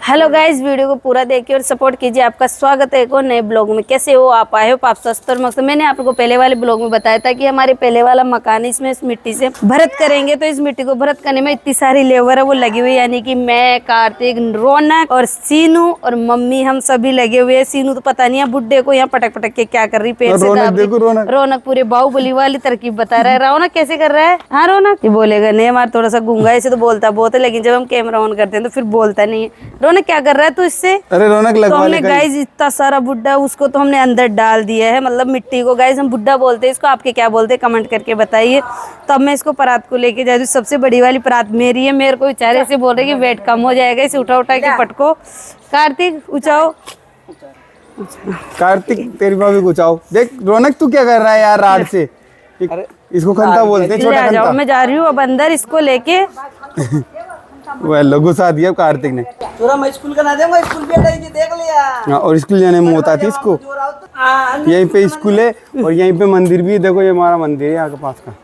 Hello guys, video को पूरा देखिए और सपोर्ट कीजिए। आपका स्वागत है एक और नए ब्लॉग में। कैसे हो आप? आए हो आप स्वस्थ और मस्त। मैंने आपको पहले वाले ब्लॉग में बताया था कि हमारे पहले वाला मकान इसमें इस मिट्टी से भरत करेंगे। तो इस मिट्टी को भरत करने में इतनी सारी लेबर है वो लगी हुई है, यानी कि मैं, कार्तिक, रौनक और सीनू और मम्मी, हम सभी लगे हुए हैं। सीनू तो पता नहीं है बुड्ढे को यहाँ पटक पटक के क्या कर रही, पेड़ से दाब रही। रौनक पूरे बाहुबली वाली तरकीब बता रहा है। रौनक कैसे कर रहा है? हाँ रौनक, ये बोलेगा नहीं, हमारा थोड़ा सा गूंगा, ऐसे तो बोलता बहुत है, लेकिन जब हम कैमरा ऑन करते हैं तो फिर बोलता नहीं है। रौनक क्या कर रहा है तू इससे? अरे रौनक लगवा ले। तो हमने गाइस इतना सारा बुड्ढा उसको तो हमने अंदर डाल दिया है, मतलब मिट्टी को। गाइस हम बुड्ढा बोलते हैं इसको, आपके क्या बोलते हैं कमेंट करके बताइए। तो अब मैं इसको परात को लेके जा रही हूँ। सबसे बड़ी वाली परात मेरी है। मेरे को बेचारे से बोल रहे कि वेट कम हो जाएगा, इसे उठा उठा के पटको। कार्तिक उठाओ। कार्तिक तेरी भाभी को उठाओ। देख रौनक तू क्या कर रहा है यार राड से। इसको खंता बोलते हैं, छोटा खंता। मैं जा रही हूँ अब अंदर इसको लेके। वह लघु सा दिया कार्तिक ने। मैं स्कूल का ना दूंगा, स्कूल भी देख लिया। और स्कूल जाने में होता थी इसको। यहीं पे स्कूल है और यहीं पे मंदिर भी है। देखो ये हमारा मंदिर है यहाँ के पास का।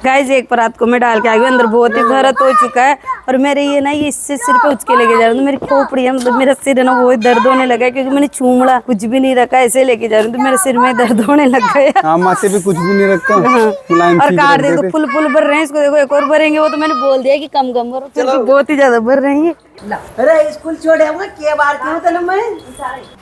गाइस एक परात को मैं डाल के आ गई अंदर। बहुत ही भरत हो चुका है और मेरे ये ना ये इससे सिर पे उचके लेके जा रहा हूँ। तो मेरी खोपड़ी है, मतलब मेरा सिर है ना वो दर्द होने लगा है, क्योंकि मैंने चूमड़ा कुछ भी नहीं रखा, ऐसे लेके जा रही हूँ तो मेरे सिर में दर्द होने लग गया। हाँ माथे पे कुछ भी नहीं रखा। और कार दे तो फुल फुल भर रहे हैं। इसको देखो एक और भरेंगे, वो तो मैंने बोल दिया कि कम कम भरो, फिर भी बहुत ही ज्यादा भर रहे हैं। अरे स्कूल छोड़े क्या बार क्यों तले मैं।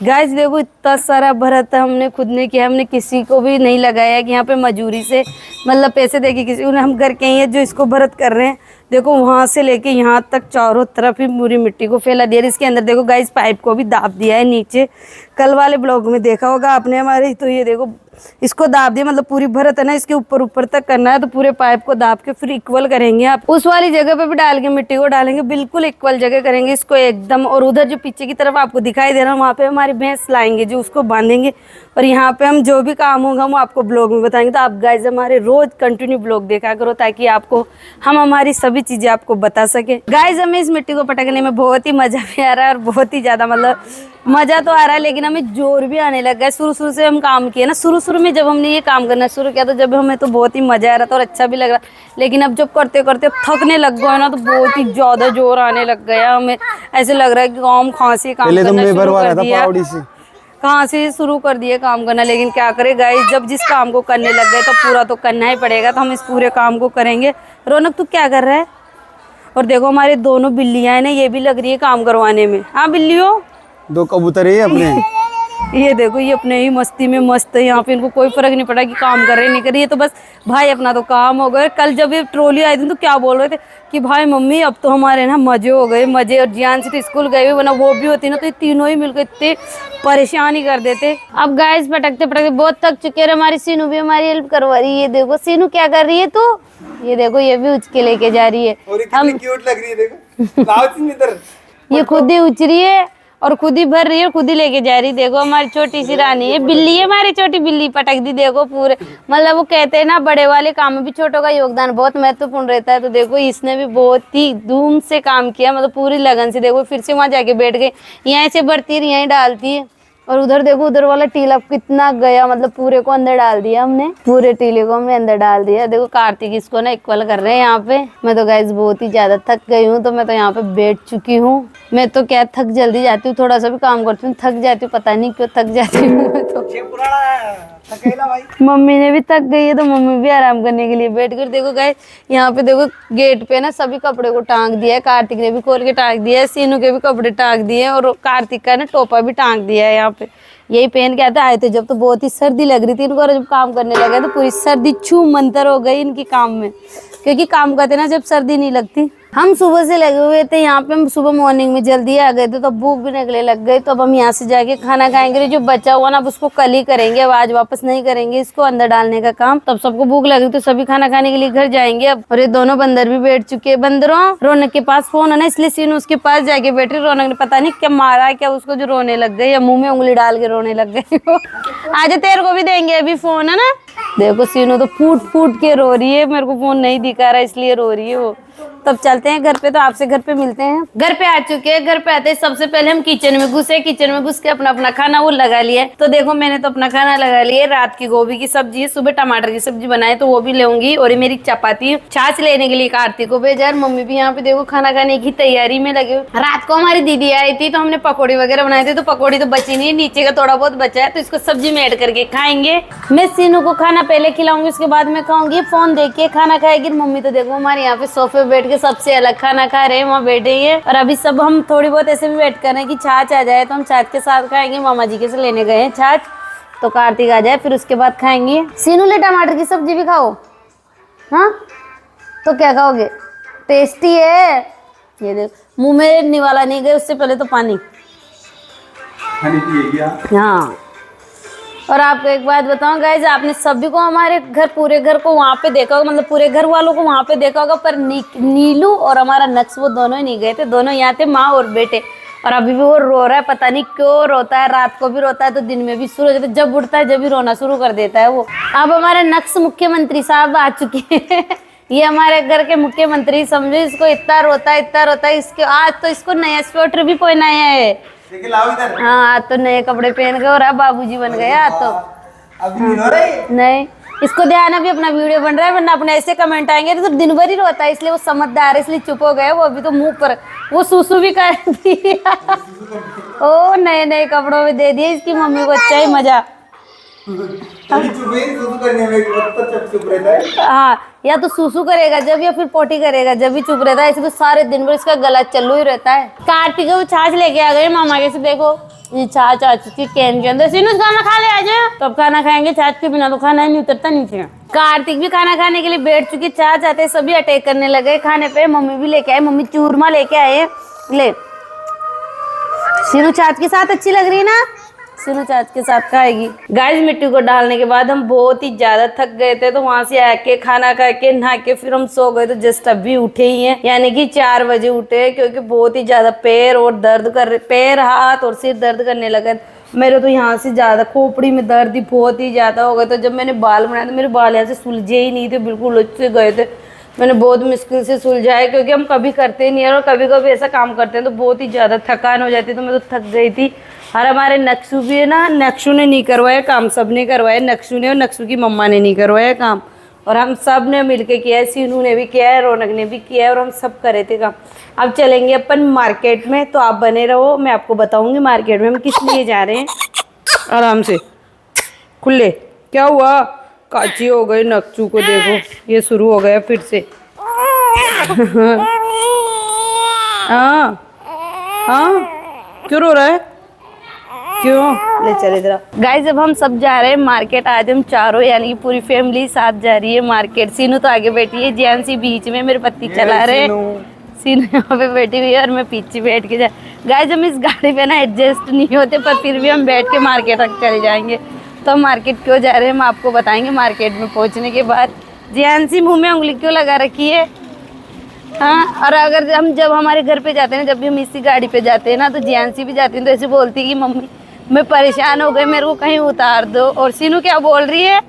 गाइस देखो इतना सारा भरत हमने खुद ने किया, हमने किसी को भी नहीं लगाया कि यहाँ पे मजूरी से मतलब पैसे देके किसी को। हम घर के ही है जो इसको भरत कर रहे हैं। देखो वहां से लेके यहाँ तक चारों तरफ ही पूरी मिट्टी को फैला दिया। इसके अंदर देखो गाइस पाइप को भी दाब दिया है नीचे। कल वाले ब्लॉग में देखा होगा आपने हमारे। तो ये देखो इसको दाब दिया, मतलब पूरी भरत है ना इसके ऊपर ऊपर तक करना है। तो पूरे पाइप को दाब के फिर इक्वल करेंगे। आप उस वाली जगह पे भी डाल के मिट्टी को डालेंगे, बिल्कुल इक्वल जगह करेंगे इसको एकदम। और उधर जो पीछे की तरफ आपको दिखाई दे रहा है वहाँ पे हमारी भैंस लाएंगे जो उसको बांधेंगे। और यहाँ पे हम जो भी काम होगा हम आपको ब्लॉग में बताएंगे। तो आप गाइस हमारे रोज कंटिन्यू ब्लॉग देखा करो, ताकि आपको हम हमारी सभी चीजें आपको बता सके। गाइस हमें इस मिट्टी को पटकने में बहुत ही मजा भी आ रहा है और बहुत ही ज्यादा मतलब मजा तो आ रहा है, लेकिन हमें जोर भी आने लगा है। शुरू से हम काम किए ना, शुरू में जब हमने ये काम करना शुरू किया तो जब हमें तो बहुत ही मजा आ रहा था और अच्छा भी लग रहा, लेकिन अब जब करते करते थकने लग गए ना तो बहुत ही ज्यादा जोर आने लग गया। हमें ऐसे लग रहा है कि काम खांसी काम करना शुरू कर दिया, कहाँ से शुरू कर दिए काम करना। लेकिन क्या करें गाइस, जब जिस काम को करने लग गए तो पूरा तो करना ही पड़ेगा। तो हम इस पूरे काम को करेंगे। रौनक तू क्या कर रहा है? और देखो हमारे दोनों बिल्लियां हैं ना, ये भी लग रही है काम करवाने में। हाँ बिल्लियों, दो कबूतर है अपने। ये देखो ये अपने ही मस्ती में मस्त है। यहाँ पे इनको कोई फर्क नहीं पड़ा कि काम कर रहे नहीं कर रही है। तो बस भाई अपना तो काम हो गए। कल जब ये ट्रॉली आई थी तो क्या बोल रहे थे कि भाई मम्मी अब तो हमारे ना मजे हो गए, मजे। और जियान से तो स्कूल गए हुए, वरना वो भी होती ना तो ये तीनों ही मिलकर इतने परेशान ही कर देते। अब गाइस पटकते पटकते बहुत थक चुके हैं। हमारी सीनू भी हमारी हेल्प करवा रही है। ये देखो सीनू क्या कर रही है तू? ये देखो ये भी उच के लेके जा रही है। हम क्यूट लग रही है देखो। ये खुद ही उच रही है और खुद ही भर रही है और खुद ही लेके जा रही। देखो हमारी छोटी सी रानी है, बिल्ली है हमारी छोटी बिल्ली, पटक दी देखो पूरे। मतलब वो कहते हैं ना बड़े वाले काम में भी छोटों का योगदान बहुत महत्वपूर्ण रहता है। तो देखो इसने भी बहुत ही धूम से काम किया, मतलब पूरी लगन से। देखो फिर से वहां जाके बैठ गई, यहाँ से भरती है यहीं डालती है। और उधर देखो उधर वाला टीला कितना गया, मतलब पूरे को अंदर डाल दिया हमने, पूरे टीले को हमने अंदर डाल दिया। देखो कार्तिक इसको ना इक्वल कर रहे हैं यहाँ पे। मैं तो गाइस बहुत ही ज्यादा थक गई हूँ, तो मैं तो यहाँ पे बैठ चुकी हूँ। मैं तो क्या थक जल्दी जाती हूँ, थोड़ा सा भी काम करती हूँ थक जाती हूँ, पता नहीं क्यों थक जाती हूँ मैं तो। मम्मी ने भी थक गई है तो मम्मी भी आराम करने के लिए बैठ कर। देखो गाइस यहाँ पे देखो गेट पे ना सभी कपड़े को टांग दिया है। कार्तिक ने भी खोल के टांग दिया है, सीनू के भी कपड़े टांग दिए और कार्तिक का ना टोपा भी टांग दिया है। यहाँ पे यही पहन के आए थे जब, तो बहुत ही सर्दी लग रही थी इनको। और जब काम करने लगे तो पूरी सर्दी छू मंतर हो गई इनकी काम में, क्योंकि काम करते ना जब सर्दी नहीं लगती। हम सुबह से लगे हुए थे यहाँ पे। हम सुबह मॉर्निंग में जल्दी आ गए थे तो भूख भी निकले लग गई। तो अब हम यहाँ से जाके खाना खाएंगे। जो बचा हुआ ना अब उसको कल ही करेंगे, अब आज वापस नहीं करेंगे इसको अंदर डालने का काम। तब सबको भूख लगी तो सभी खाना खाने के लिए घर जाएंगे अब। और ये दोनों बंदर भी बैठ चुके हैं। बंदरों, रौनक के पास फोन है ना, इसलिए सीनू उसके पास जाके बैठ रही। रौनक ने पता नहीं क्या मारा क्या उसको जो रोने लग गई, या मुंह में उंगली डाल के रोने लग गई। आज तेरे को भी देंगे अभी फोन, है ना। देखो सीनू तो फूट फूट के रो रही है, मेरे को फोन नहीं दिखा रहा इसलिए रो रही है वो। तब चलते हैं घर पे, तो आपसे घर पे मिलते हैं। घर पे आ चुके हैं। घर पे आते हैं सबसे पहले हम किचन में घुसे, किचन में घुस के अपना अपना खाना वो लगा लिया। तो देखो मैंने तो अपना खाना लगा लिया। रात की गोभी की सब्जी है, सुबह टमाटर की सब्जी बनाए तो वो भी लेंगी, और ये मेरी चपाती। छाछ लेने के लिए कार्तिक को भेजा। मम्मी भी यहाँ पे देखो खाना खाने की तैयारी में लगे। रात को हमारी दीदी आई थी तो हमने पकौड़ी वगैरह बनाए थे, तो पकौड़ी तो बची नहीं, नीचे का थोड़ा बहुत बचा है, तो इसको सब्जी में ऐड करके खाएंगे। मैं सीनू को खाना पहले खिलाऊंगी, उसके बाद मैं खाऊंगी। फोन देख के खाना खाएगी। मम्मी तो देखो हमारे यहाँ पे सोफे पे बैठ के सबसे अलग खाना खा रहे हैं, वहाँ बैठे ही है। और अभी सब हम थोड़ी बहुत ऐसे भी वेट कर रहे हैं कि छाछ आ जाए तो हम छाछ के साथ खाएंगे। मामा जी के से लेने गए हैं छाछ, तो कार्तिक आ जाए फिर उसके बाद खाएंगे। सीनू ले टमाटर की सब्जी भी खाओ। हाँ तो क्या खाओगे? टेस्टी है। ये देखो मुंह में निवाला नहीं गए, उससे पहले तो पानी। हाँ और आपको एक बात बताऊं गाइज, आपने सभी को हमारे घर, पूरे घर को वहाँ पे देखा होगा, मतलब पूरे घर वालों को वहाँ पे देखा होगा, पर नीलू और हमारा नक्श वो दोनों ही नहीं गए थे। दोनों यहाँ थे, माँ और बेटे। और अभी भी वो रो रहा है, पता नहीं क्यों रोता है। रात को भी रोता है तो दिन में भी शुरू हो जाता है, जब उठता है जब भी रोना शुरू कर देता है वो। अब हमारे नक्श मुख्यमंत्री साहब आ चुके हैं। ये हमारे घर के मुख्यमंत्री समझो। इसको इतना रोता है इसके। आज तो इसको नया स्वेटर भी पहनाया है। हाँ आज तो नए कपड़े पहन गए और अब बाबूजी बन गए। आज तो अभी नहीं रो रही? नहीं, इसको ध्यान अभी अपना वीडियो बन रहा है, वरना अपने ऐसे कमेंट आएंगे तो दिन भर ही रोता है, इसलिए वो समझदार है, इसलिए चुप हो गए। वो अभी तो मुंह पर वो सूसू भी कर दिया। ओ नए नए कपड़ों में दे दिए इसकी मम्मी को। अच्छा ही मजा। हाँ या तो सूसू करेगा जब, या फिर पोटी करेगा जब भी चुप रहता है। ऐसे तो सारे दिन भर इसका गला चालू ही रहता है। कार्तिक वो छाछ लेके आ गए मामा के से। देखो ये छाछ आ चुकी कैन के अंदर। सीनू खाना खा ले, आ जाओ तब खाना खाएंगे। छाछ के बिना तो खाना ही नहीं उतरता नीचे। कार्तिक भी खाना खाने के लिए बैठ चुकी। छाछ आते सभी अटैक करने लगे खाने पे। मम्मी भी लेके आए, मम्मी चूरमा लेके आए। ले सीनू छाछ के साथ अच्छी लग रही है ना? सीनू छाछ के साथ खाएगी। गाइस मिट्टी को डालने के बाद हम बहुत ही ज्यादा थक गए थे, तो वहां से आके खाना खा के नहा के फिर हम सो गए। तो जस्ट अभी उठे ही हैं, यानी कि 4 बजे उठे, क्योंकि बहुत ही ज्यादा पैर और दर्द कर रहे, पैर हाथ और सिर दर्द करने लगा। मेरे तो यहाँ से ज्यादा खोपड़ी में दर्द ही बहुत ही ज्यादा हो गया। तो जब मैंने बाल बनाए तो मेरे बाल यहाँ से सुलझे ही नहीं थे, बिल्कुल उलझ से गए थे। मैंने बहुत मुश्किल से सुलझाया, क्योंकि हम कभी करते नहीं है और कभी कभी ऐसा काम करते हैं तो बहुत ही ज़्यादा थकान हो जाती है। तो मैं तो थक गई थी। और हमारे नक्शू भी है ना, नक्शू ने नहीं करवाया काम, सब ने करवाया। नक्शू ने और नक्शू की मम्मा ने नहीं करवाया काम, और हम सब ने मिलके किया है। सीनू ने भी किया है, रौनक ने भी किया है, और हम सब कर रहे थे काम। अब चलेंगे अपन मार्केट में, तो आप बने रहो, मैं आपको बताऊँगी मार्केट में हम किस लिए जा रहे हैं। आराम से खुले। क्या हुआ? काची हो गई नक्शू को, देखो ये शुरू हो गया फिर से। हाँ हाँ क्यों रो रहा है? क्यों? ले चले इधर। गाइस अब हम सब जा रहे हैं मार्केट। आज हम चारों यानी कि पूरी फैमिली साथ जा रही है मार्केट। सीनू तो आगे बैठी है, जियांसी बीच में, मेरे पति चला रहे हैं। सीनू यहाँ पे बैठी हुई है और मैं पीछे बैठ के जा। गाइस हम इस गाड़ी पे ना एडजस्ट नहीं होते, पर फिर भी हम बैठ के मार्केट तक चले जाएंगे। तो हम मार्केट क्यों जा रहे हैं हम आपको बताएंगे मार्केट में पहुंचने के बाद। जियांसी मुंह में उंगली क्यों लगा रखी है? हाँ और अगर हम जब हमारे घर पे जाते हैं, जब भी हम इसी गाड़ी पे जाते हैं ना, तो जियांसी भी जाती है तो ऐसे बोलती है कि मम्मी मैं परेशान हो गई, मेरे को कहीं उतार दो। और सीनू क्या बोल रही है?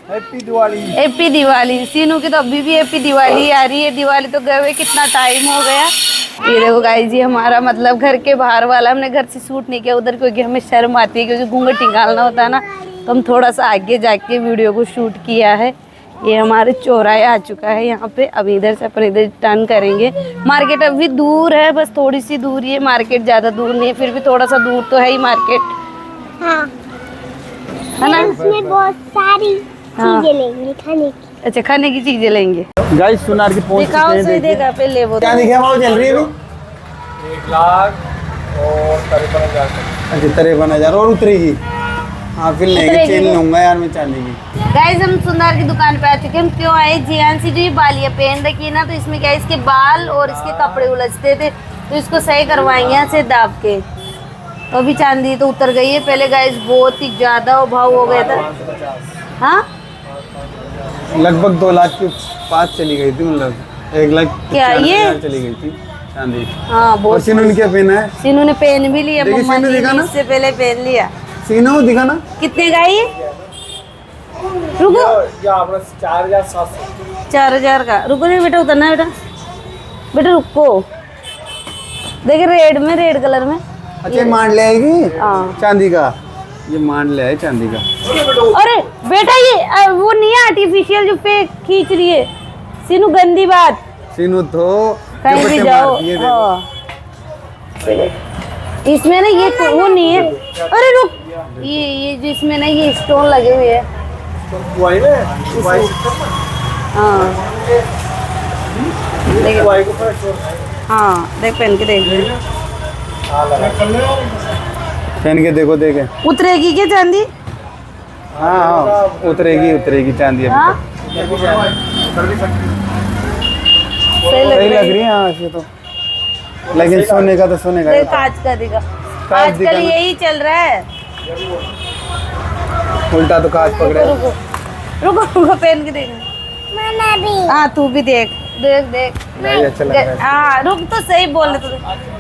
हैप्पी दिवाली। हैप्पी दिवाली। सीनू की तो अभी भी हैप्पी दिवाली आ रही है। दिवाली तो गए हुए कितना टाइम हो गया। ये देखो गाइस जी हमारा मतलब घर के बाहर वाला, हमने घर से शूट नहीं किया उधर, क्योंकि हमें शर्म आती है, क्योंकि घूंघट निकालना होता है ना। तो हम थोड़ा सा आगे जाके वीडियो को शूट किया है। ये हमारे चौराहे आ चुका है यहाँ पे। अब इधर से अपन इधर टर्न करेंगे। मार्केट अभी दूर है, बस थोड़ी सी दूरी है। मार्केट ज़्यादा दूर नहीं है, फिर भी थोड़ा सा दूर तो है ही मार्केट। हाँ है ना? उसमें बहुत सारी चीजें लेंगे खाने की। अच्छा खाने की चीजें लेंगे। गाइस सोनार की पहुंच दिखाओ सही देखा पहले वो। क्या दिखा वो चल रही है अभी? 1,53,000। अच्छा 53,000 और उतरेगी। हाँ फिर नहीं चेन लूंगा यार मैं चांदी की। गाइस हम सुंदर की दुकान पे आ चुके हैं। हम क्यों आए? जियांसी जो ये बालियाँ पहन रखी है ना, तो इसमें क्या है, इसके बाल और इसके कपड़े उलझते थे, तो इसको सही करवाएंगे यहाँ से दाब के। तो अभी चांदी तो उतर गई है। पहले गाइस बहुत ही ज्यादा भाव हो गया था। हाँ लगभग 2 लाख के पास चली गई थी, मतलब 1 लाख क्या ये चली गई थी चांदी। हाँ और बहुत। सीनू ने क्या पहना है? सीनू ने पहन भी लिया, देखिए, मम्मा सीनू ने दिखा ना? इससे पहले पहन लिया। सीनू दिखा ना? कितने का ये? रुको 4,700। 4,000 का। रुको नहीं बेटा, उतरना है बेटा। बेटा रुको, देखिए रेड में, रेड कलर में। अच्छा मान ले आएगी हाँ। चांदी का, ये मान ले आए चांदी का। अरे बेटा ये वो नहीं है आर्टिफिशियल जो पे खींच रही है। सीनू गंदी बात, सीनू तो कहीं भी दुपट्टे जाओ। मारती है, देखो। हाँ। इसमें ना ये वो नहीं है। अरे रुक, ये जो इसमें ना ये स्टोन लगे हुए हैं। हाँ देख, हाँ देख पहन के देख, पहन के देखो, देखे। उतरेगी क्या चांदी? हाँ हाँ उतरेगी, उतरेगी चांदी अभी हाँ तो। सही लग सही लग रही रही है हाँ से तो, लेकिन सोने का तो सोने का है। ही था। कांच का दिखा, कांच आजकल दिखा ना। यही चल रहा है। उल्टा तो कांच पकड़े। रुको रुको रुको, पहन के देख। मम्मा भी हाँ तू भी देख देख देख। नहीं, अच्छा लग रहा है। हाँ रुक तो सही बोल रहे तू।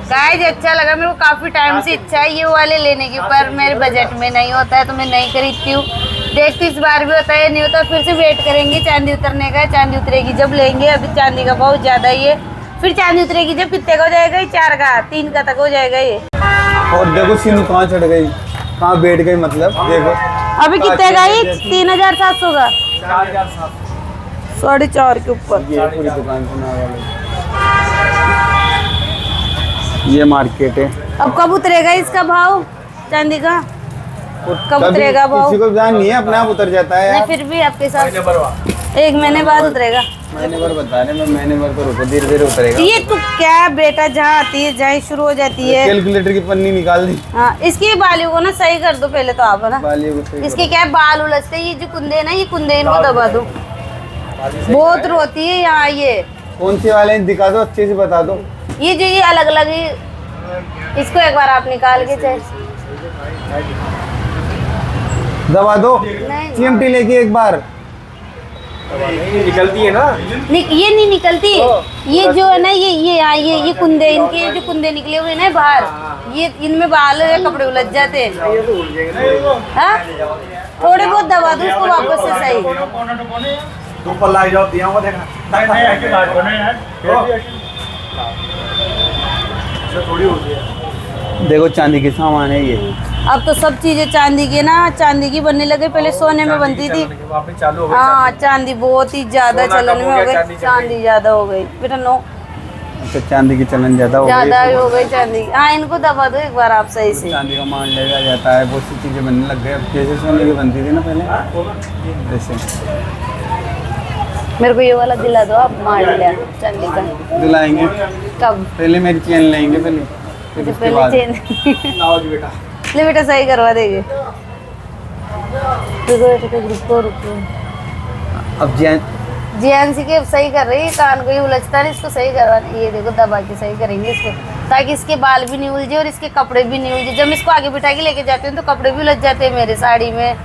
गाइस अच्छा लगा मेरे को, काफी टाइम से इच्छा है ये वाले लेने की, पर मेरे बजट में नहीं होता है तो मैं नहीं खरीदती हूँ। देखती इस बार भी होता है, नहीं होता फिर से वेट करेंगे चांदी उतरने का। चांदी उतरेगी जब लेंगे, अभी चांदी का भाव ज्यादा ही है। फिर चांदी उतरेगी जब, कितने का हो जाएगा ये? 4 का 3 का तक हो जाएगा ये। और देखो सीनू कहाँ चढ़ गई, कहाँ बैठ गई, मतलब देखो। अभी कितने का ये? 3700 का, 4.5 के ऊपर। ये पूरी दुकान सुना वाली, ये मार्केट है। अब कब उतरेगा इसका भाव चांदी का? कब कभी उतरेगा भाव? किसी को ध्यान नहीं है, अपने आप उतर जाता है नहीं यार। फिर भी आपके साथ 1 महीने बाद उतरेगा। महीने भर बता रहे, मैं महीने भर तो रुको, धीरे धीरे उतरेगा। ये तो क्या बेटा, जहाँ आती है जहाँ शुरू हो जाती है। कैलकुलेटर की पन्नी निकाल दी, हाँ इसकी बालियों को ना सही कर दो पहले तो आप, है ना। बालियों को सही इसके क्या है, बाल उलझते हैं। ये जो कुंदे हैं ना, ये कुंदे इनको दबा दो, बहुत रोती है यहाँ ये। करो। कौन से वाले हैं दिखा दो, अच्छे से बता दो। ये जो ये अलग अलग ही, इसको एक बार आप निकाल के चाहे। दबा दो, नहीं चिमटी लेके एक बार। निकलती है ना। ये नहीं निकलती। ये जो है ना, ये कुंदे, इनके जो कुंदे निकले हुए ना बाहर, ये इनमें बाल है, कपड़े उलझ जाते हैं। हाँ? थोड़े बहुत दबा दो इसको वापस से सही। तुम पर लाई जाओ, दिया वो देखना। थोड़ी होती है। देखो चांदी के सामान है ये। अब तो सब चीजें चांदी की ना, चांदी की बनने लगे। पहले सोने में बनती थी। वापस चालू हो गई। हाँ चांदी बहुत ही ज्यादा सोना चलन कम में हो हो गया, गई। चांदी चांदी ज्यादा हो गई बेटा, नो अच्छा चांदी की चलन ज्यादा हो गई। ज्यादा हो गई चांदी की। हाँ इनको दबा दो एक बार आप सही से। चांदी का मान लिया जाता है, बहुत सी चीजें बनने लग गए। अब जैसे सोने की बनती थी ना पहले, जैसे। मेरे को ये वाला दिला दो आप, मान लिया चांदी का। दिलाएंगे, कब? पहले मेरी चेन लेंगे पहले, फिर उसके पहले बाद। चेन लाओ जी बेटा। ले बेटा, सही करवा देंगे। रुको रुको। अब जीएनसी के सही कर रही है, कान को ही उलझता है, इसको सही करवाना। ये देखो दबा के सही करेंगे इसको, ताकि इसके बाल भी नहीं उलझे और इसके कपड़े भी नहीं उलझे। जब मैं इसको आगे बिठा के लेके जाते हैं तो कपड़े भी उलझ जाते हैं मेरे साड़ी में,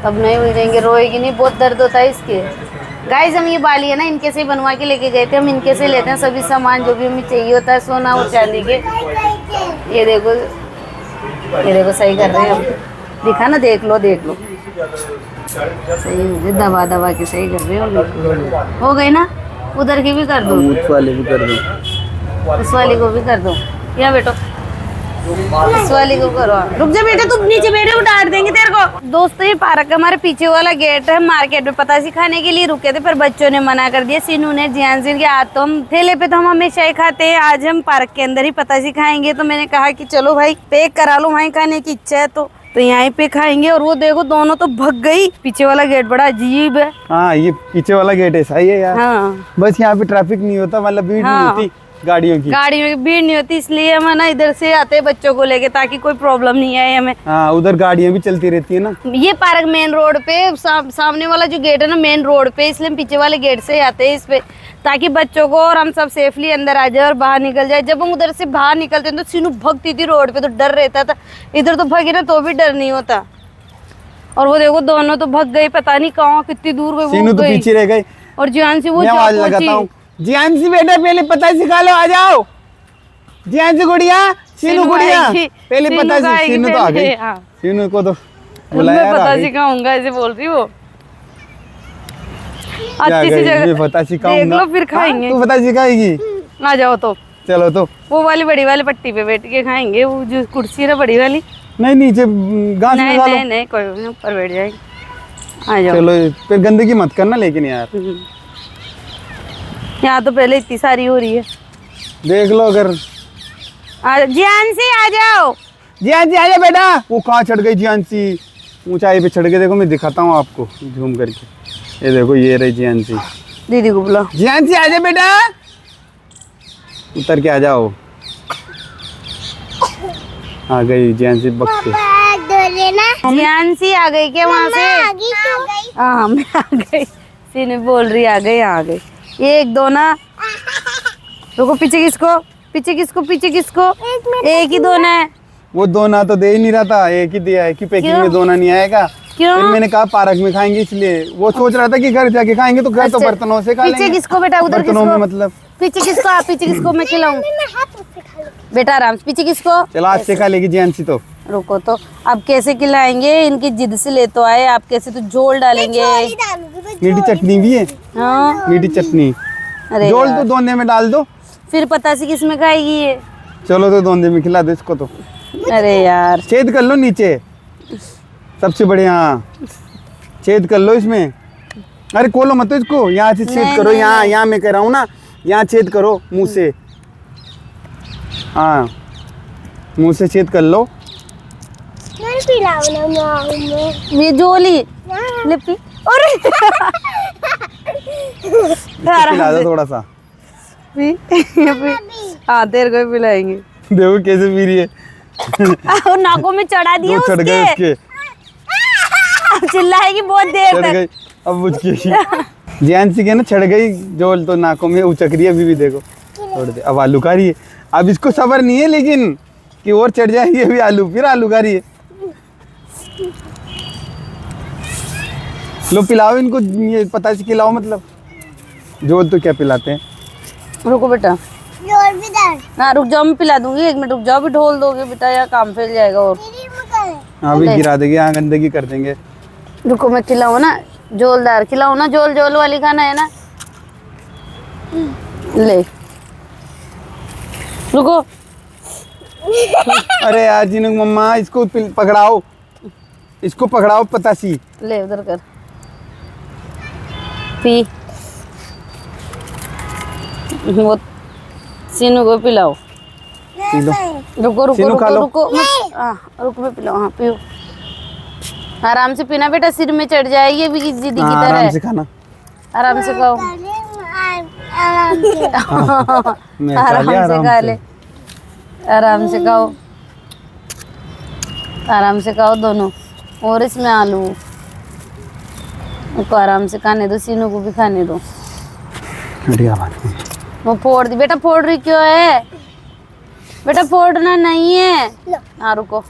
तब नहीं उलझेंगे। रोएगी नहीं, बहुत दर्द होता है इसके। गाइस हम ये बाली है ना, इनके से बनवा के लेके गए थे। हम इनके से लेते हैं सभी सामान जो भी हमें चाहिए होता है, सोना और चांदी के। ये देखो, ये देखो सही कर रहे हैं हम। दिखा ना, देख लो देख लो, सही मुझे दबा दबा के सही कर रहे हो। हो गई ना? उधर की भी कर दो, उस वाले भी कर दो, उस वाली को भी कर दो। या बेटो इस वाली को करो। रुक जा बेटा, तुम नीचे बैठे हो, डांट देंगे तेरे को। दोस्तों ये पार्क का हमारे पीछे वाला गेट है। मार्केट में पतासी खाने के लिए रुके थे, पर बच्चों ने मना कर दिया। सीनू ने, जियान सिंह के आज तो हम ठेले पे तो हम हमेशा ही खाते हैं, आज हम पार्क के अंदर ही पतासी खाएंगे। तो मैंने कहा कि चलो भाई पैक करा लो, वहीं खाने की इच्छा है तो यहीं पे खाएंगे। और वो देखो दोनों तो भग गई। पीछे वाला गेट बड़ा अजीब है। हाँ ये पीछे वाला गेट ऐसा ही है यार। हाँ बस यहाँ पे ट्रैफिक नहीं होता, मतलब भीड़ हाँ। नहीं होती गाड़ियों की। गाड़ियों की भीड़ नहीं होती, इसलिए हम ना इधर से आते हैं बच्चों को लेके, ताकि कोई प्रॉब्लम नहीं आए हमें। हाँ उधर गाड़ियाँ भी चलती रहती है ना। ये पार्क मेन रोड पे, सामने वाला जो गेट है ना मेन रोड पे, इसलिए हम पीछे वाले गेट से आते हैं इस पे, ताकि बच्चों को और हम सब सेफली अंदर आ जाए और बाहर निकल जाए। जब हम उधर से बाहर निकलते हैं तो सीनू भगती थी रोड पे, तो डर रहता था। इधर तो भगी ना तो भी डर नहीं होता। और वो देखो दोनों तो भग गई, पता नहीं कहाँ कितनी दूर गई। सीनू तो पीछे रह गई। और जियान से वो मैं आवाज लगाता हूँ, जियान सी बेटा पहले पता सिखा लो, आ जाओ। जियान सी गुड़िया, सीनू गुड़िया, पहले पता सीनू तो आ गई। सीनू को तो बुलाया, पता सिखाऊंगा ऐसे बोल रही वो। अच्छी सी जगह पता सिखाऊंगा, देख लो फिर खाएंगे। तू पता सिखाएगी। आ जाओ तो चलो तो। वो वाली बड़ी वाली पट्टी पे बैठ के खाएंगे, वो जो कुर्सी है ना बड़ी वाली। नहीं नीचे घास में नहीं खा लो। नहीं नहीं, कोई नहीं, ऊपर बैठ जाएंगे। आ जाओ। चलो फिर गंदगी मत करना लेकिन यार। यहाँ तो पहले इतनी सारी हो रही है। देख लो अगर। जियांसी आ जाओ। जियांसी आ जा बेटा। वो कहाँ चढ़ गई जियांसी, ऊंचाई पे चढ़ के देखो, मैं दिखाता हूँ आपको झूम करके। ये देखो ये रही जियांसी। दीदी को बुलाओ। जियांसी आ जा बेटा, उतर के आ जाओ। आ गई जियांसी बक के। जियांसी आ गई क्या वहाँ से? हाँ मैं आ गई। सीने बोल रही आ गई, आ गई। एक दो ना, रुको। पीछे किसको, पीछे किसको, पीछे किसको? एक ही दोना है। वो दोना तो दे ही नहीं रहा था, एक ही दिया है कि पैकिंग में दोना नहीं आएगा। क्यों? फिर मैंने कहा पार्क में खाएंगे, इसलिए वो सोच रहा था कि घर जाके खाएंगे, तो घर तो अच्छा, बर्तनों से खा पीछे लेंगे। किसको बेटा, उधर बर्तनों में किसको? मतलब। पीछे किसको, आप पीछे किसको मैं खिलाऊं? बेटा आराम से। पीछे किसको? चलो आज से खा लेगी जियांसी तो। रुको तो, अब कैसे खिलाएंगे? इनकी जिद से ले तो आए, आप कैसे तो झोल डालेंगे। मीठी चटनी भी है। हाँ मीठी चटनी। अरे जोल यार, तो दोंदे में डाल दो। फिर पता सी किस में खाएगी ये। चलो तो दोंदे में खिला दो इसको तो। अरे यार, छेद कर लो नीचे, सबसे बढ़िया। छेद कर लो इसमें। अरे खोलो मत इसको, यहाँ से छेद करो। यहाँ यहाँ मैं कह रहा हूँ ना, यहाँ छेद करो मुंह से। हाँ मुंह से छेद कर लो। ये जोली लिपि। अरे पिला दो थोड़ा सा। हाँ तेरे को भी पिलाएंगे। देखो कैसे पी रही है। वो नाकों में चढ़ा दिया दो चढ़ गए उसके। उसके। चिल्लाएगी बहुत देर चढ़ तक। गई अब उसकी। जियांसी के ना चढ़ गई जोल तो नाकों में, उचक रही है अभी भी देखो। छोड़ दे, अब आलू खा रही है। अब इसको सब्र नहीं है लेकिन कि और चढ़ जाएगी अभी आलू, फिर आलू खा रही है। लो पिलाओ इनको, ये पता से खिलाओ मतलब। जोल तो क्या पिलाते हैं। रुको बेटा, हाँ रुक जाओ, मैं पिला दूंगी। 1 मिनट रुक जाओ, भी ढोल दोगे बेटा, या काम फैल जाएगा। और हाँ भी गिरा देंगे, यहाँ गंदगी कर देंगे। रुको मैं खिलाऊँ ना, जोलदार खिलाऊँ ना, जोल जोल वाली खाना है ना। ले रुको। अरे यार जिन्हों मम्मा इसको पकड़ाओ, इसको पकड़ाओ पतासी। ले उधर कर पी। वो सीनू को पिलाओ। P low. रुको रुको सीनू खा रुको लो। रुको रुको मैं पिलाओ। हाँ पियो, आराम से पीना बेटा, सिर में चढ़ जाएगी अभी की दीदी की हाँ, तरह। आराम से खाना। आराम से खाओ। मैं खा आराम लिया, से खा ले, आराम से खाओ, आराम से खाओ दोनों। और इसमें आलू उसको आराम से खाने दो, सीनू को भी खाने दो। बढ़िया बात है। वो फोड़ दी बेटा, फोड़ रही क्यों है बेटा? फोड़ना नहीं है। हाँ रुको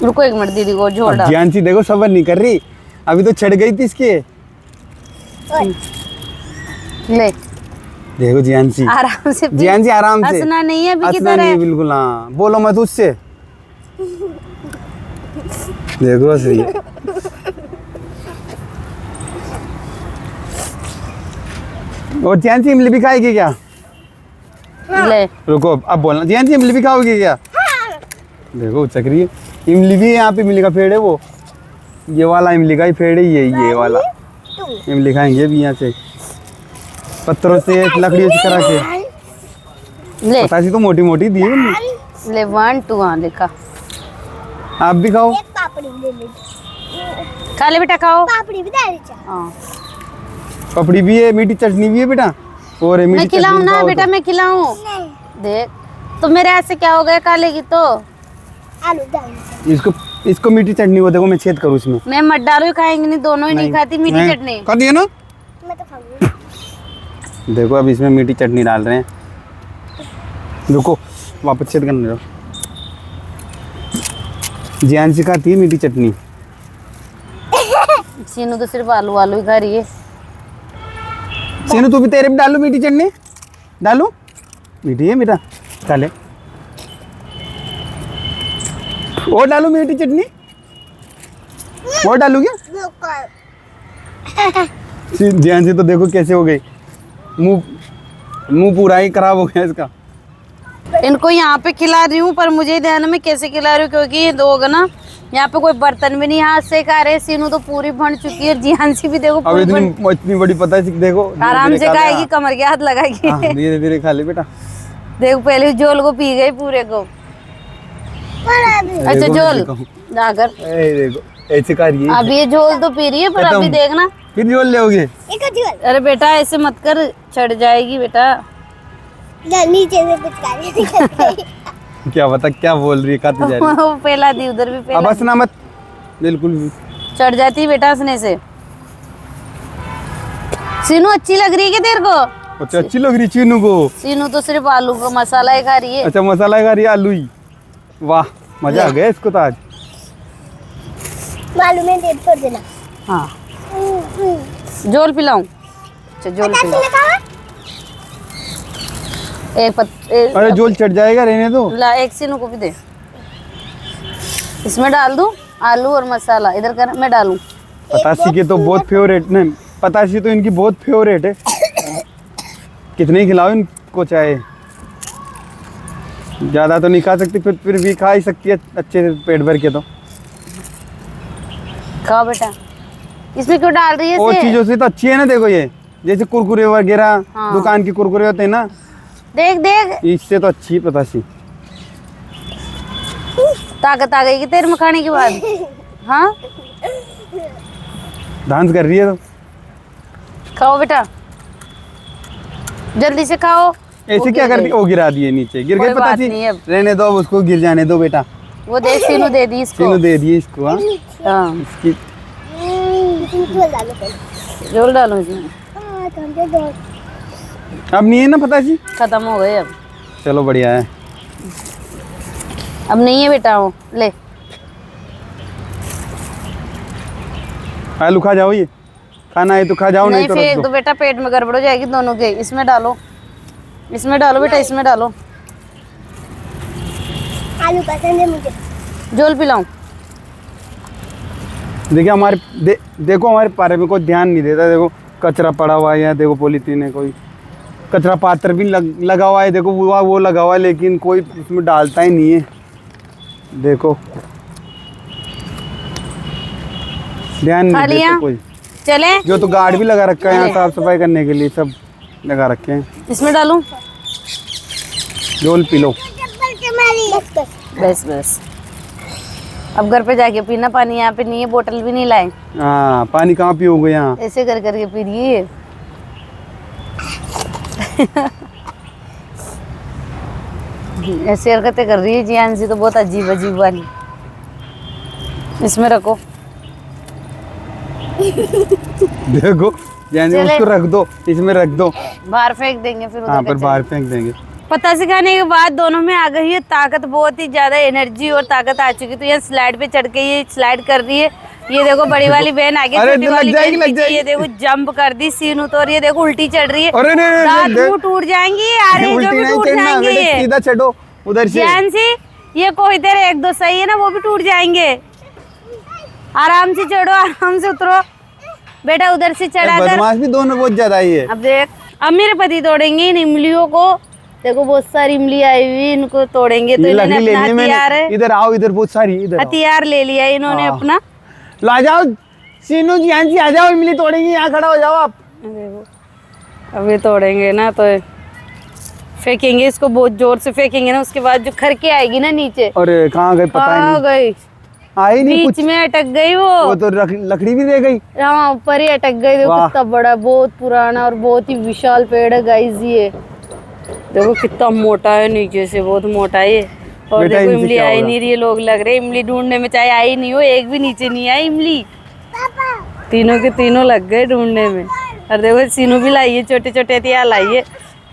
रुको 1 मिनट, दीदी को झोल डाल। जियांसी देखो सब्र नहीं कर रही, अभी तो चढ़ गई थी इसके। ले देखो जियांसी, आराम से पी। जियांसी आराम से। हंसना नहीं है अभी की हंसना नहीं तरह। है बिल्कुल। हाँ बोलो मत उससे। देखो हंस रही है। और जियांसी इमली भी खाएगी क्या? ले रुको अब बोलना। जियांसी इमली भी खाओगी क्या? देखो उचक रही है। इमली भी है यहाँ पे, इमली का पेड़ है वो, ये वाला इमली का ही पेड़ है। ये वाला इमली खाएंगे अभी यहाँ से, पत्थरों से लकड़ियों से करा के। ले पता सी तो मोटी मोटी दी है उन्होंने। ले 1 2 हाँ देखा। आप भी खाओ। पापड़ी ले लीजिए। खा ले बेटा, खाओ। पापड़ी भी डाल दीजिए। हाँ पपड़ी भी है, मीठी चटनी भी है बेटा। और मीठी मैं खिलाऊं चटनी ना खाओ बेटा, तो। मैं खिलाऊं। देख तो मेरे हाथ से क्या हो गया, खा लेगी तो। आलू डाल दीजिए। इसको मीठी चटनी को देखो, मैं छेद करूँ इसमें। मैं मत डालो, खाएंगे नहीं, दोनों ही नहीं खाती मीठी चटनी। कर दिया ना। मैं तो खाऊंगी। देखो अब इसमें मीठी चटनी डाल रहे हैं। रुको वापस छेद करने दो। जियांसी खाती है मीठी चटनी। सीनू तो सिर्फ आलू आलू ही खा रही है। सीनू तू भी, तेरे भी डालू मीठी चटनी। डालू, मीठी है बेटा, खा ले। और डालू मीठी चटनी, और डालू क्या? जियांसी तो देखो कैसे हो गई, मुंह मुंह पूरा ही खराब हो गया इसका। इनको यहाँ पे खिला रही हूँ, पर मुझे ध्यान में कैसे खिला रही हूँ, क्योंकि ये लोग ना यहाँ पे कोई बर्तन भी नहीं हाथ से खा रहे। सीनू तो पूरी भन चुकी है, जिहानसी भी देखो अब पूरी इतनी बड़ी पता है, देखो आराम से खाएगी, कमर के हाथ लगाएगी। धीरे धीरे खा ले बेटा। देखो पहले जोल को पी गई पूरे को। अच्छा देखो, जोल देखो। जाकर देखो ऐसे खा रही है। अब ये झोल तो पी रही है, पर खत्म। अभी देखना। फिर जोल लोगे? अरे बेटा ऐसे मत कर, चढ़ जाएगी बेटा। नीचे से पिचकारी क्या बता क्या बोल रही है, खाती जा रही है। वो पहला दी, उधर भी अब पहला हंसना मत बिल्कुल भी। चढ़ जाती है बेटा हंसने से। सीनू अच्छी लग रही है क्या तेरे को? अच्छा अच्छी लग रही है चीनू को। सीनू तो सिर्फ आलू का मसाला ही खा रही है। अच्छा मसाला खा रही है, आलू ही। वाह मजा आ गया इसको तो आज। मालूम है, डेट कर देना। हाँ जोल पिलाऊं? अच्छा जोल पिलाऊं। अरे जोल चढ़ जाएगा, रहने दो। ला एक सीनू को भी दे। इसमें डाल दूं आलू और मसाला, इधर कर मैं डालूं। पतासी के तो बहुत फेवरेट नहीं, पतासी तो इनकी बहुत फेवरेट है। कितने ही खिलाओ इनको, चाहे ज्यादा तो नहीं खा सकती, फिर भी खा ही सकती है अच्छे से पेट भर के। तो खाओ बेटा। इसमें क्यों डाल रही है और इसे? चीजों से तो अच्छी है ना, देखो ये जैसे कुरकुरे वगैरह हाँ। दुकान के कुरकुरे होते हैं ना, देख देख इससे तो अच्छी है पतासी। ताकत आ गई कि तेरे में खाने के बाद। हाँ डांस कर रही है तो। खाओ बेटा, जल्दी से खाओ। ऐसे क्या कर रही? ओ गिरा दिए नीचे, गिर गई कोई बात नहीं पतासी। अब। रहने दो, अब उसको गिर जाने दो बेटा। वो देख सीनू दे दी इसको। तीनों दे दिए इसको। हाँ हाँ इसकी जोल डालो इसमें। अब नहीं है ना पतासी? खत्म हो गए अब। चलो बढ़िया है। अब नहीं है बेटा, वो ले। आलू खा जाओ, ये खाना है तो खा जाओ, नहीं नहीं तो फेंक रख दो दो। बेटा, पेट में गड़बड़ हो जाएगी दोनों के। इसमें डालो, इसमें डालो बेटा, इसमें डालो। आलू पसंद है मुझे। जोल पिलाऊं? देखिए हमारे देखो हमारे पारे में कोई ध्यान नहीं देता। देखो कचरा पड़ा हुआ है, देखो पॉलीथीन है, कोई कचरा पात्र भी लगा हुआ है, देखो वो लगा हुआ है, लेकिन कोई उसमें डालता ही नहीं है। देखो ध्यान नहीं खा लिया? देता कोई। चले जो तो गार्ड भी लगा रखा है यहाँ साफ सफाई करने के लिए, सब लगा रखे हैं। इसमें डालूं? जोल पी लो। बस बस, अब घर पे जाके पीना पानी। यहाँ पे नहीं है, बोतल भी नहीं लाए। हाँ पानी कहाँ पियोगे यहाँ? ऐसे कर करके पी रही है। ऐसी हरकतें कर रही है जियानसी तो बहुत अजीब अजीब वाली। इसमें रखो। देखो यानी चले। उसको रख दो, इसमें रख दो। बाहर फेंक देंगे फिर उधर हाँ पर कचरे। बाहर फेंक देंगे। पता से खाने के बाद दोनों में आ गई है ताकत, बहुत ही ज्यादा एनर्जी और ताकत आ चुकी। तो ये स्लाइड पे चढ़ के ये स्लाइड कर रही है। ये देखो बड़ी वाली बहन आगे, अरे छोटी लग वाली जाएगी, बहन लग पीछे। जाएगी। ये देखो जंप कर दी सीनू तो, और ये देखो उल्टी चढ़ रही है। अरे नहीं, दांत देख। मुंह टूट जाएंगी, अरे जो उल्टी भी नहीं टूट चढ़ना जाएंगे बेटे, ये। सीधा चढ़ो उधर से। ध्यान से, ये कोई तेरे एक दो सही है ना, वो भी टूट जाएंगे। आराम से चढ़ो, आराम से उतरो बेटा, उधर से चढ़ा कर। बदमाश भी दोनों बहुत ज्यादा ही है। अब देख, अब मेरे पति तोड़ेंगे इन इमलियों को। देखो बहुत सारी इमली आई हुई, इनको तोड़ेंगे। तो ये इन्होंने लकड़ी अपना लेनी है हथियार मैंने। इधर आओ, इधर बहुत सारी, इधर आओ। हथियार ले लिया इन्होंने हाँ। अपना। ला जाओ सीनू जी, हाँ जी आ जाओ, इमली तोड़ेंगे, यहाँ खड़ा हो जाओ आप। देखो अभी तोड़ेंगे ना तो फेंकेंगे इसको, बहुत जोर से फेंकेंगे ना, उसके बाद जो खर के आएगी ना नीचे। अरे कहाँ गए पता ही कहाँ नहीं, गई? आई नहीं बीच कुछ। में अटक गई वो वो तो लकड़ी भी दे गई। हाँ ऊपर ही अटक गई। देखो वाह। कितना बड़ा, बहुत पुराना और बहुत ही विशाल पेड़ है गाइस ये। देखो कितना मोटा है, नीचे से बहुत मोटा है ये। और बेटा, देखो इनसे इमली क्या आई होगा? नहीं रही है, लोग लग रहे इमली ढूंढने में, चाहे आई नहीं हो, एक भी नीचे नहीं आई इमली। तीनों के तीनों लग गए ढूंढने में। और देखो सीनू भी लाई है, छोटे छोटे हथियार लाई है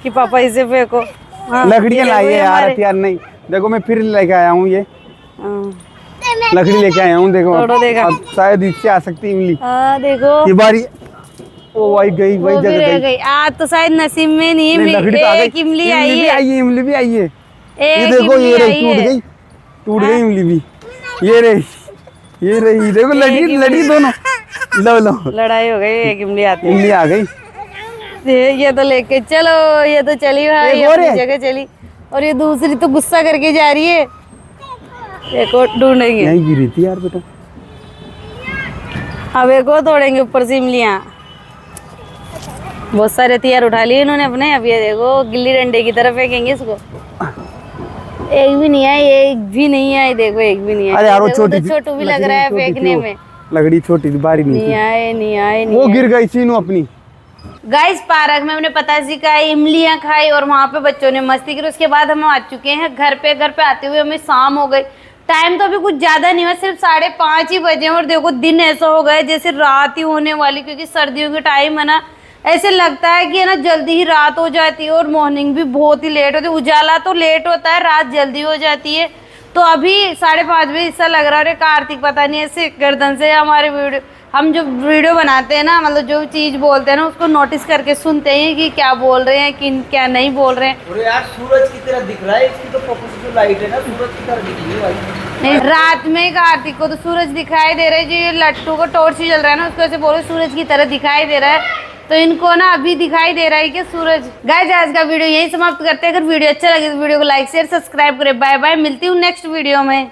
कि पापा इसे फेंको। हाँ, लकड़ियाँ ये लाई है देखो ये यार, हमारे- हथियार नहीं। देखो मैं फिर लेके आया हूँ ये हाँ। लकड़ी लेके आया हूँ। देखो तोड़ो देखा। अब शायद इससे आ सकती इमली। हाँ देखो ये बारी ओ वही गई, वो वही भी जगह रह गई। गई। आज तो शायद नसीब में नहीं, नहीं, लकड़ी तो आ एक गई। इमली आई भी है। आई है, इमली भी आई है। ये एक देखो इमली ये रही, आई टूट है। गई, टूट गई इमली भी। ये रही, ये रही, देखो लड़ी लड़ी दोनों। लो लो लड़ाई हो गई, एक इमली आती है। इमली आ गई। ये तो लेके चलो, ये तो चली भाई एक और अपनी है? जगह चली। और ये दूसरी तो गुस्सा करके जा रही है। देखो ढूंढेंगे, यहीं गिरी थी यार बेटा। अब एक और तोड़ेंगे ऊपर से इमलियाँ। बहुत सारे तैयार उठा लिए इन्होंने अपने। अब ये देखो गिल्ली डंडे की तरफ फेंकेंगे इसको। एक भी नहीं आई, एक भी नहीं आई, देखो एक भी नहीं आई। अरे यार वो देखो, छोटी तो छोटू भी लग लकड़ी रहा है छोटी थी फेंकने वो। में। लकड़ी छोटी थी, बारी नहीं नहीं थी। आए, नहीं आए, वो नहीं गिर गई सीनू अपनी। गाइस पार्क में हमने पतासी खाई, इमलियां खाई और वहां पे बच्चों ने मस्ती की। उसके बाद हम आ चुके हैं घर पे। घर पे आते हुए हमें शाम हो गई। टाइम तो अभी कुछ ज्यादा नहीं हुआ, सिर्फ 5:30 ही बजे हैं। और देखो दिन ऐसा हो गया जैसे रात ही होने वाली, क्योंकि सर्दियों के टाइम है ना, ऐसे लगता है कि है ना जल्दी ही रात हो जाती है और मॉर्निंग भी बहुत ही लेट होती है। उजाला तो लेट होता है, रात जल्दी हो जाती है। तो अभी 5:30 बजे ऐसा लग रहा है। अरे कार्तिक पता नहीं ऐसे गर्दन से हमारे वीडियो, हम जो वीडियो बनाते हैं ना, मतलब जो चीज बोलते हैं ना उसको नोटिस करके सुनते हैं कि क्या बोल रहे हैं कि क्या नहीं बोल रहे हैं। अरे यार सूरज की तरह दिख रहा है, इसकी तो फोकस जो लाइट है ना सूरज की तरह दिख रही है भाई। नहीं, रात में कार्तिक को तो सूरज दिखाई दे रहा है। जो ये लट्टू को टॉर्च जल रहा है ना, उसको ऐसे बोलो सूरज की तरह दिखाई दे रहा है। तो इनको ना अभी दिखाई दे रहा है कि सूरज। गाइस आज का वीडियो यही समाप्त करते हैं। अगर वीडियो अच्छा लगे तो वीडियो को लाइक शेयर सब्सक्राइब करें। बाय बाय, मिलती हूँ नेक्स्ट वीडियो में।